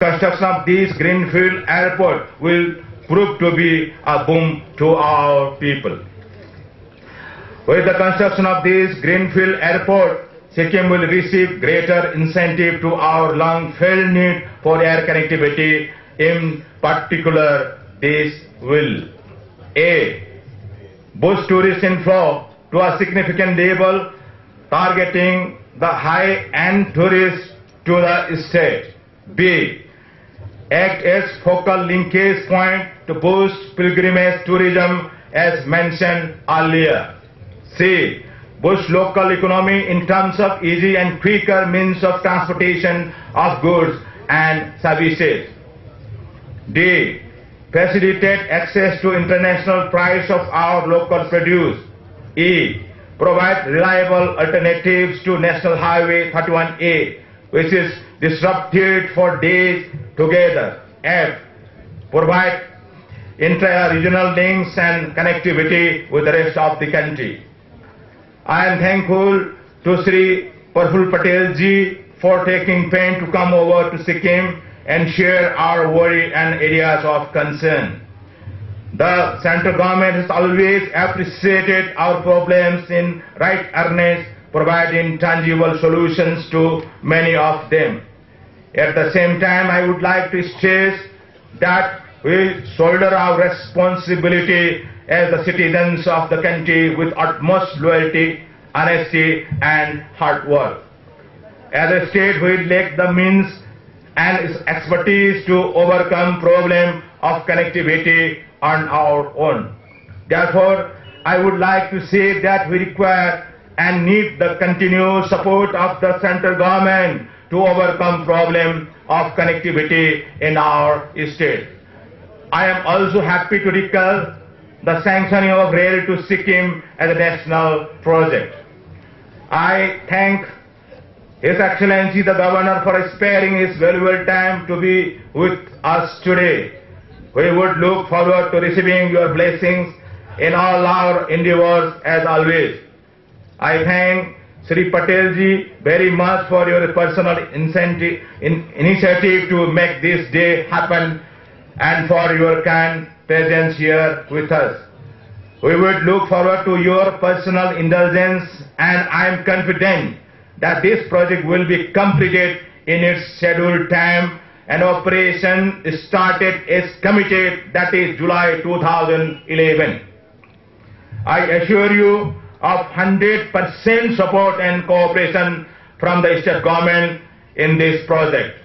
construction of this greenfield airport will prove to be a boom to our people. With the construction of this greenfield airport, Sikkim will receive greater incentive to our long-felt need for air connectivity. In particular, this will A. Boost tourist inflow to a significant level, targeting the high-end tourists to the state. B. Act as focal linkage point to boost pilgrimage tourism as mentioned earlier. C. Boost local economy in terms of easy and quicker means of transportation of goods and services. D. Facilitate access to international price of our local produce. E. Provide reliable alternatives to National Highway 31A, which is disrupted for days together. F. Provide intra-regional links and connectivity with the rest of the country. I am thankful to Sri Praful Patel ji for taking pain to come over to Sikkim and share our worry and areas of concern. The central government has always appreciated our problems in right earnest, providing tangible solutions to many of them. At the same time, I would like to stress that we shoulder our responsibility as the citizens of the country with utmost loyalty, honesty and hard work. As a state, we lack the means and expertise to overcome problem of connectivity on our own. Therefore, I would like to say that we require and need the continued support of the central government to overcome problem of connectivity in our state. I am also happy to recall the sanctioning of rail to Sikkim as a national project. I thank His Excellency the Governor for sparing his valuable time to be with us today. We would look forward to receiving your blessings in all our endeavors as always. I thank Sri Patel ji very much for your personal initiative to make this day happen and for your kind presence here with us. We would look forward to your personal indulgence, and I am confident that this project will be completed in its scheduled time and operation started as committed, that is July 2011. I assure you of 100% support and cooperation from the state government in this project.